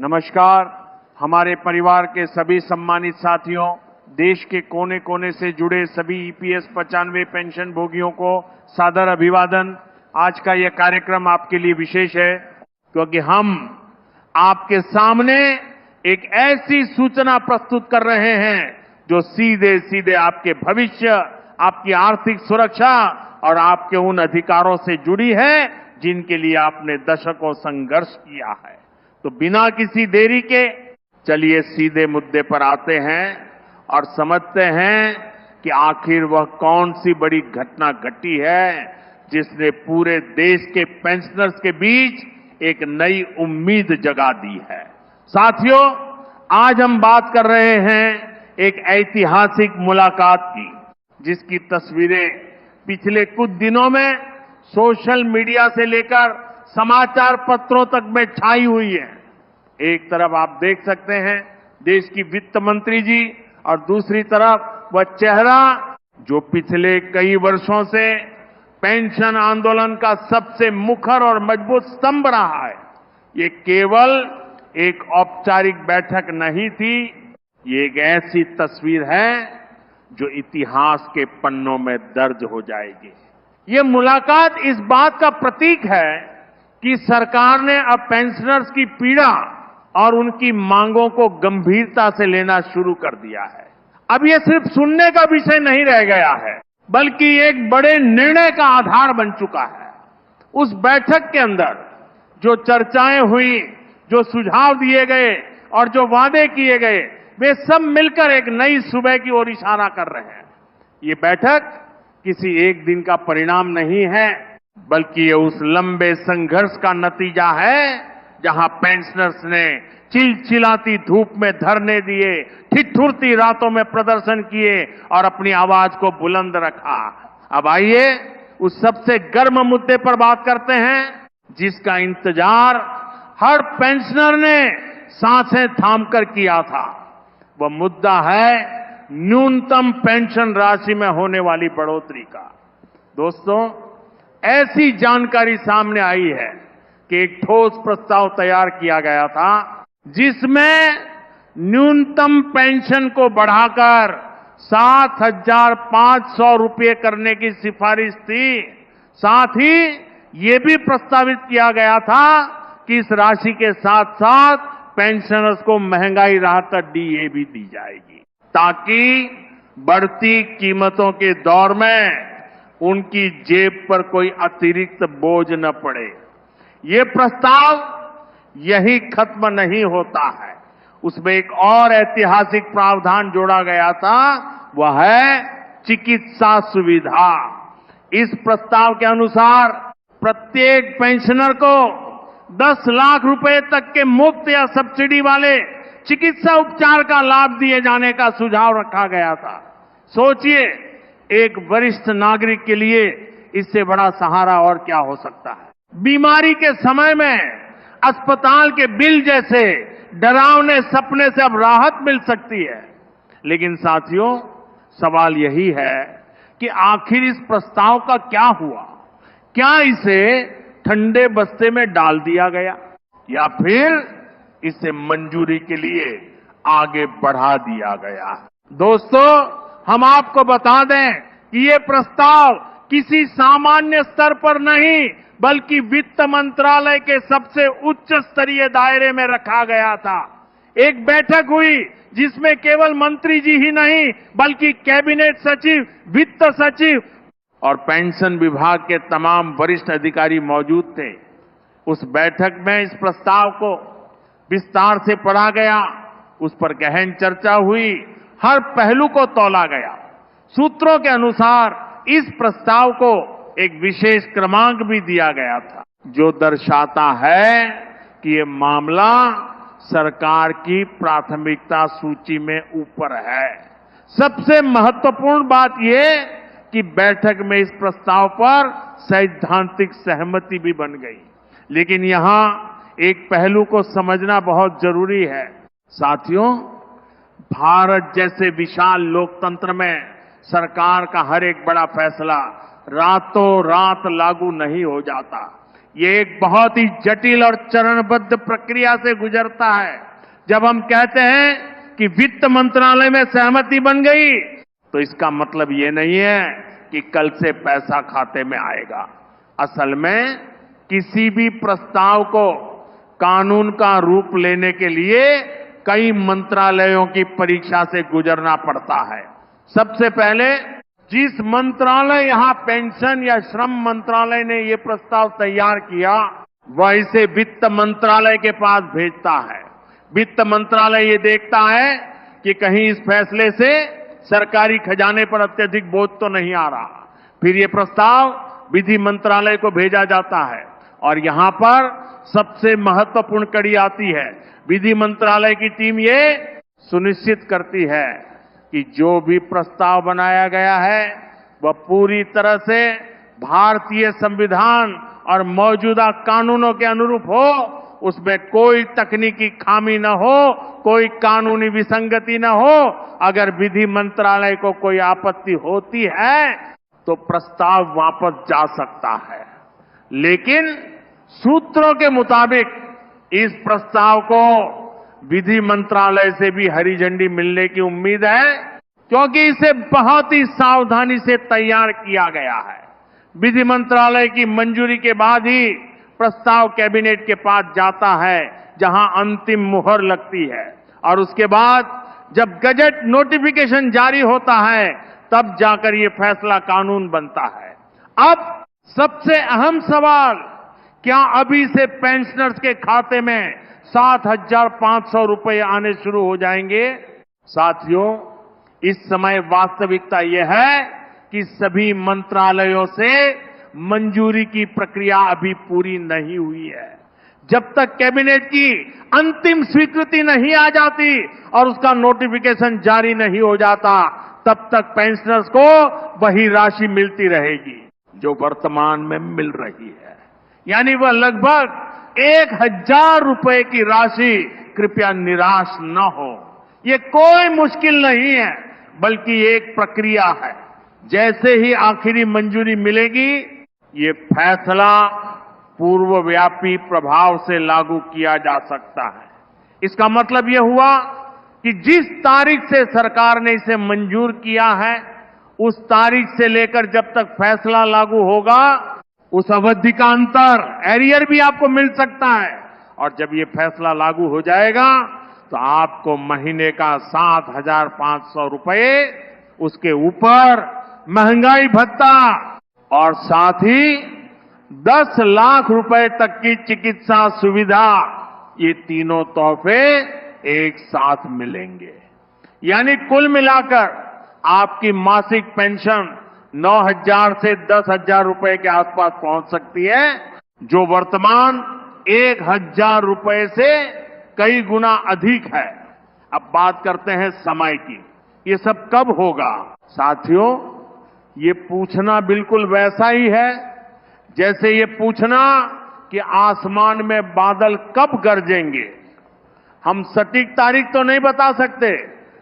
नमस्कार। हमारे परिवार के सभी सम्मानित साथियों, देश के कोने कोने से जुड़े सभी ईपीएस 95 पेंशन भोगियों को सादर अभिवादन। आज का यह कार्यक्रम आपके लिए विशेष है क्योंकि हम आपके सामने एक ऐसी सूचना प्रस्तुत कर रहे हैं जो सीधे सीधे आपके भविष्य, आपकी आर्थिक सुरक्षा और आपके उन अधिकारों से जुड़ी है जिनके लिए आपने दशकों संघर्ष किया है। तो बिना किसी देरी के चलिए सीधे मुद्दे पर आते हैं और समझते हैं कि आखिर वह कौन सी बड़ी घटना घटी है जिसने पूरे देश के पेंशनर्स के बीच एक नई उम्मीद जगा दी है। साथियों, आज हम बात कर रहे हैं एक ऐतिहासिक मुलाकात की, जिसकी तस्वीरें पिछले कुछ दिनों में सोशल मीडिया से लेकर समाचार पत्रों तक में छाई हुई है। एक तरफ आप देख सकते हैं देश की वित्त मंत्री जी और दूसरी तरफ वह चेहरा जो पिछले कई वर्षों से पेंशन आंदोलन का सबसे मुखर और मजबूत स्तंभ रहा है। ये केवल एक औपचारिक बैठक नहीं थी, ये एक ऐसी तस्वीर है जो इतिहास के पन्नों में दर्ज हो जाएगी। ये मुलाकात इस बात का प्रतीक है कि सरकार ने अब पेंशनर्स की पीड़ा और उनकी मांगों को गंभीरता से लेना शुरू कर दिया है। अब ये सिर्फ सुनने का विषय नहीं रह गया है, बल्कि एक बड़े निर्णय का आधार बन चुका है। उस बैठक के अंदर जो चर्चाएं हुई, जो सुझाव दिए गए और जो वादे किए गए, वे सब मिलकर एक नई सुबह की ओर इशारा कर रहे हैं। ये बैठक किसी एक दिन का परिणाम नहीं है, बल्कि ये उस लंबे संघर्ष का नतीजा है जहां पेंशनर्स ने चिलचिलाती धूप में धरने दिए, ठिठुरती रातों में प्रदर्शन किए और अपनी आवाज को बुलंद रखा। अब आइए उस सबसे गर्म मुद्दे पर बात करते हैं जिसका इंतजार हर पेंशनर ने सांसें थामकर किया था। वह मुद्दा है न्यूनतम पेंशन राशि में होने वाली बढ़ोतरी का। दोस्तों, ऐसी जानकारी सामने आई है कि एक ठोस प्रस्ताव तैयार किया गया था जिसमें न्यूनतम पेंशन को बढ़ाकर 7,500 रुपये करने की सिफारिश थी। साथ ही ये भी प्रस्तावित किया गया था कि इस राशि के साथ साथ पेंशनर्स को महंगाई राहत डीए भी दी जाएगी, ताकि बढ़ती कीमतों के दौर में उनकी जेब पर कोई अतिरिक्त बोझ न पड़े। ये प्रस्ताव यही खत्म नहीं होता है, उसमें एक और ऐतिहासिक प्रावधान जोड़ा गया था, वह है चिकित्सा सुविधा। इस प्रस्ताव के अनुसार प्रत्येक पेंशनर को 10 लाख रुपए तक के मुफ्त या सब्सिडी वाले चिकित्सा उपचार का लाभ दिए जाने का सुझाव रखा गया था। सोचिए, एक वरिष्ठ नागरिक के लिए इससे बड़ा सहारा और क्या हो सकता है। बीमारी के समय में अस्पताल के बिल जैसे डरावने सपने से अब राहत मिल सकती है। लेकिन साथियों, सवाल यही है कि आखिर इस प्रस्ताव का क्या हुआ? क्या इसे ठंडे बस्ते में डाल दिया गया या फिर इसे मंजूरी के लिए आगे बढ़ा दिया गया? दोस्तों, हम आपको बता दें कि ये प्रस्ताव किसी सामान्य स्तर पर नहीं, बल्कि वित्त मंत्रालय के सबसे उच्च स्तरीय दायरे में रखा गया था। एक बैठक हुई जिसमें केवल मंत्री जी ही नहीं, बल्कि कैबिनेट सचिव, वित्त सचिव और पेंशन विभाग के तमाम वरिष्ठ अधिकारी मौजूद थे। उस बैठक में इस प्रस्ताव को विस्तार से पढ़ा गया, उस पर गहन चर्चा हुई, हर पहलू को तौला गया। सूत्रों के अनुसार इस प्रस्ताव को एक विशेष क्रमांक भी दिया गया था, जो दर्शाता है कि ये मामला सरकार की प्राथमिकता सूची में ऊपर है। सबसे महत्वपूर्ण बात यह कि बैठक में इस प्रस्ताव पर सैद्धांतिक सहमति भी बन गई। लेकिन यहां एक पहलू को समझना बहुत जरूरी है। साथियों, भारत जैसे विशाल लोकतंत्र में सरकार का हर एक बड़ा फैसला रातों रात लागू नहीं हो जाता। ये एक बहुत ही जटिल और चरणबद्ध प्रक्रिया से गुजरता है। जब हम कहते हैं कि वित्त मंत्रालय में सहमति बन गई, तो इसका मतलब ये नहीं है कि कल से पैसा खाते में आएगा। असल में किसी भी प्रस्ताव को कानून का रूप लेने के लिए कई मंत्रालयों की परीक्षा से गुजरना पड़ता है। सबसे पहले जिस मंत्रालय यहां पेंशन या श्रम मंत्रालय ने ये प्रस्ताव तैयार किया, वह इसे वित्त मंत्रालय के पास भेजता है। वित्त मंत्रालय ये देखता है कि कहीं इस फैसले से सरकारी खजाने पर अत्यधिक बोझ तो नहीं आ रहा। फिर ये प्रस्ताव विधि मंत्रालय को भेजा जाता है और यहां पर सबसे महत्वपूर्ण कड़ी आती है। विधि मंत्रालय की टीम ये सुनिश्चित करती है कि जो भी प्रस्ताव बनाया गया है वह पूरी तरह से भारतीय संविधान और मौजूदा कानूनों के अनुरूप हो, उसमें कोई तकनीकी खामी न हो, कोई कानूनी विसंगति न हो। अगर विधि मंत्रालय को कोई आपत्ति होती है तो प्रस्ताव वापस जा सकता है, लेकिन सूत्रों के मुताबिक इस प्रस्ताव को विधि मंत्रालय से भी हरी झंडी मिलने की उम्मीद है, क्योंकि इसे बहुत ही सावधानी से तैयार किया गया है। विधि मंत्रालय की मंजूरी के बाद ही प्रस्ताव कैबिनेट के पास जाता है, जहां अंतिम मुहर लगती है, और उसके बाद जब गजट नोटिफिकेशन जारी होता है तब जाकर ये फैसला कानून बनता है। अब सबसे अहम सवाल, क्या अभी से पेंशनर्स के खाते में 7,500 रुपए आने शुरू हो जाएंगे? साथियों, इस समय वास्तविकता यह है कि सभी मंत्रालयों से मंजूरी की प्रक्रिया अभी पूरी नहीं हुई है। जब तक कैबिनेट की अंतिम स्वीकृति नहीं आ जाती और उसका नोटिफिकेशन जारी नहीं हो जाता, तब तक पेंशनर्स को वही राशि मिलती रहेगी जो वर्तमान में मिल रही है, यानी वह लगभग 1,000 रुपए की राशि। कृपया निराश न हो, ये कोई मुश्किल नहीं है, बल्कि एक प्रक्रिया है। जैसे ही आखिरी मंजूरी मिलेगी, ये फैसला पूर्वव्यापी प्रभाव से लागू किया जा सकता है। इसका मतलब यह हुआ कि जिस तारीख से सरकार ने इसे मंजूर किया है, उस तारीख से लेकर जब तक फैसला लागू होगा, उस अवधि का अंतर, एरियर भी आपको मिल सकता है। और जब ये फैसला लागू हो जाएगा तो आपको महीने का 7,500 रुपए, उसके ऊपर महंगाई भत्ता और साथ ही 10 लाख रुपए तक की चिकित्सा सुविधा, ये तीनों तोहफे एक साथ मिलेंगे। यानी कुल मिलाकर आपकी मासिक पेंशन 9,000 से 10,000 रुपए के आसपास पहुंच सकती है, जो वर्तमान 1,000 रुपए से कई गुना अधिक है। अब बात करते हैं समय की। ये सब कब होगा? साथियों, ये पूछना बिल्कुल वैसा ही है जैसे ये पूछना कि आसमान में बादल कब गरजेंगे। हम सटीक तारीख तो नहीं बता सकते,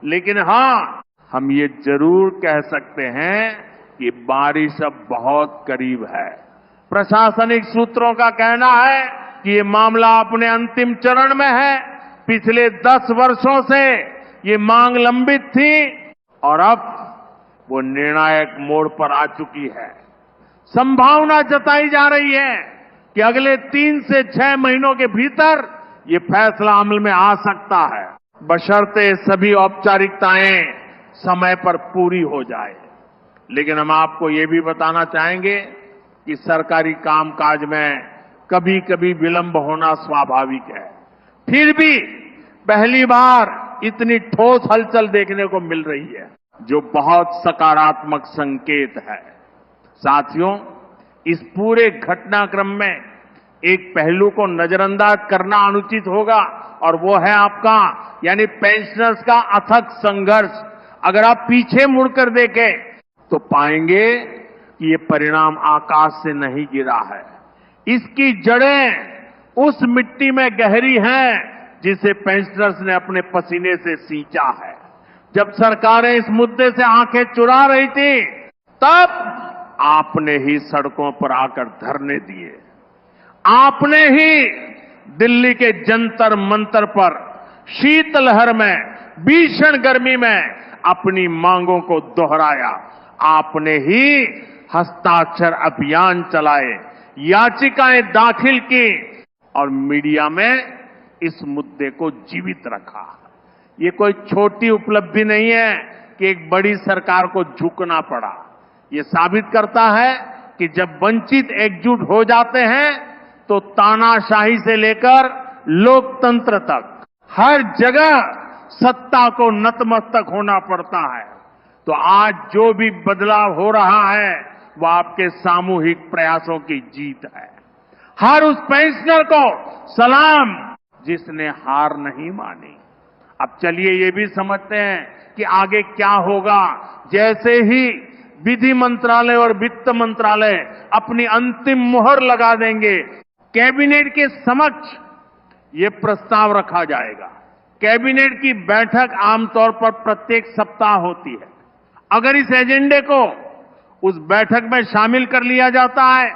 लेकिन हां, हम ये जरूर कह सकते हैं कि बारिश अब बहुत करीब है। प्रशासनिक सूत्रों का कहना है कि ये मामला अपने अंतिम चरण में है। पिछले 10 वर्षों से ये मांग लंबित थी और अब वो निर्णायक मोड़ पर आ चुकी है। संभावना जताई जा रही है कि अगले 3 से 6 महीनों के भीतर ये फैसला अमल में आ सकता है, बशर्ते सभी औपचारिकताएं समय पर पूरी हो जाए। लेकिन हम आपको ये भी बताना चाहेंगे कि सरकारी कामकाज में कभी कभी विलंब होना स्वाभाविक है। फिर भी पहली बार इतनी ठोस हलचल देखने को मिल रही है, जो बहुत सकारात्मक संकेत है। साथियों, इस पूरे घटनाक्रम में एक पहलू को नजरअंदाज करना अनुचित होगा, और वो है आपका, यानी पेंशनर्स का अथक संघर्ष। अगर आप पीछे मुड़कर देखें तो पाएंगे कि ये परिणाम आकाश से नहीं गिरा है। इसकी जड़ें उस मिट्टी में गहरी हैं जिसे पेंशनर्स ने अपने पसीने से सींचा है। जब सरकारें इस मुद्दे से आंखें चुरा रही थी, तब आपने ही सड़कों पर आकर धरने दिए। आपने ही दिल्ली के जंतर मंतर पर शीतलहर में, भीषण गर्मी में अपनी मांगों को दोहराया। आपने ही हस्ताक्षर अभियान चलाए, याचिकाएं दाखिल की और मीडिया में इस मुद्दे को जीवित रखा। ये कोई छोटी उपलब्धि नहीं है कि एक बड़ी सरकार को झुकना पड़ा। ये साबित करता है कि जब वंचित एकजुट हो जाते हैं तो तानाशाही से लेकर लोकतंत्र तक हर जगह सत्ता को नतमस्तक होना पड़ता है। तो आज जो भी बदलाव हो रहा है वो आपके सामूहिक प्रयासों की जीत है। हर उस पेंशनर को सलाम जिसने हार नहीं मानी। अब चलिए ये भी समझते हैं कि आगे क्या होगा। जैसे ही विधि मंत्रालय और वित्त मंत्रालय अपनी अंतिम मुहर लगा देंगे, कैबिनेट के समक्ष ये प्रस्ताव रखा जाएगा। कैबिनेट की बैठक आमतौर पर प्रत्येक सप्ताह होती है। अगर इस एजेंडे को उस बैठक में शामिल कर लिया जाता है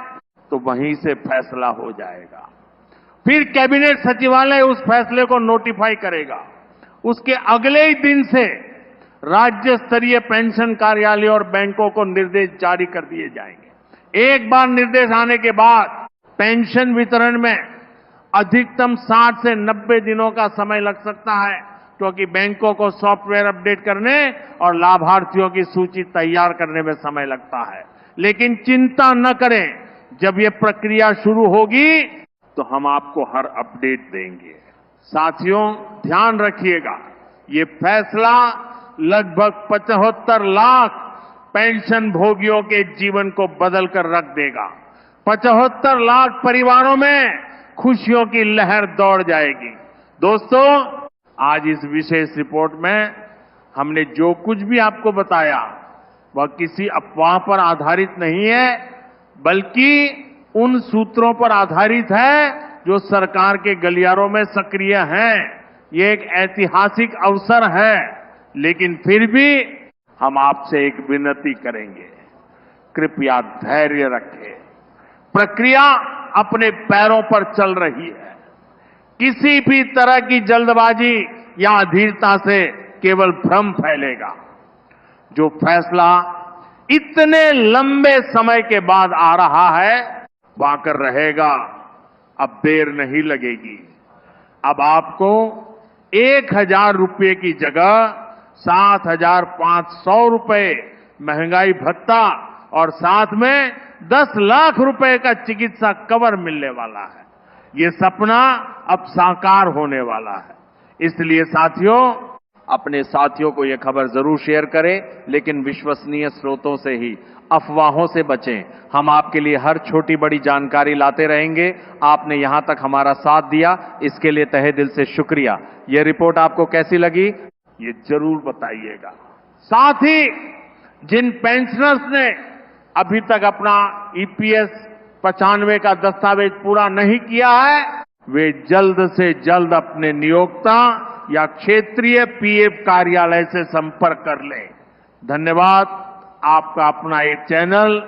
तो वहीं से फैसला हो जाएगा। फिर कैबिनेट सचिवालय उस फैसले को नोटिफाई करेगा। उसके अगले ही दिन से राज्य स्तरीय पेंशन कार्यालय और बैंकों को निर्देश जारी कर दिए जाएंगे। एक बार निर्देश आने के बाद पेंशन वितरण में अधिकतम 60 से 90 दिनों का समय लग सकता है, क्योंकि बैंकों को सॉफ्टवेयर अपडेट करने और लाभार्थियों की सूची तैयार करने में समय लगता है। लेकिन चिंता न करें, जब ये प्रक्रिया शुरू होगी तो हम आपको हर अपडेट देंगे। साथियों, ध्यान रखिएगा, ये फैसला लगभग 75 लाख पेंशन भोगियों के जीवन को बदलकर रख देगा। 75 लाख परिवारों में खुशियों की लहर दौड़ जाएगी। दोस्तों, आज इस विशेष रिपोर्ट में हमने जो कुछ भी आपको बताया वह किसी अफवाह पर आधारित नहीं है, बल्कि उन सूत्रों पर आधारित है जो सरकार के गलियारों में सक्रिय हैं। ये एक ऐतिहासिक अवसर है, लेकिन फिर भी हम आपसे एक विनती करेंगे, कृपया धैर्य रखें। प्रक्रिया अपने पैरों पर चल रही है। किसी भी तरह की जल्दबाजी या अधीरता से केवल भ्रम फैलेगा। जो फैसला इतने लंबे समय के बाद आ रहा है वो आकर रहेगा। अब देर नहीं लगेगी। अब आपको 1,000 रुपये की जगह 7,500 रुपये महंगाई भत्ता और साथ में 10 लाख रुपए का चिकित्सा कवर मिलने वाला है। ये सपना अब साकार होने वाला है। इसलिए साथियों, अपने साथियों को ये खबर जरूर शेयर करें, लेकिन विश्वसनीय स्रोतों से ही, अफवाहों से बचें। हम आपके लिए हर छोटी बड़ी जानकारी लाते रहेंगे। आपने यहां तक हमारा साथ दिया, इसके लिए तहे दिल से शुक्रिया। यह रिपोर्ट आपको कैसी लगी, ये जरूर बताइएगा। साथ ही जिन पेंशनर्स ने अभी तक अपना ईपीएस 95 का दस्तावेज पूरा नहीं किया है, वे जल्द से जल्द अपने नियोक्ता या क्षेत्रीय पीएफ कार्यालय से संपर्क कर लें। धन्यवाद। आपका अपना एक चैनल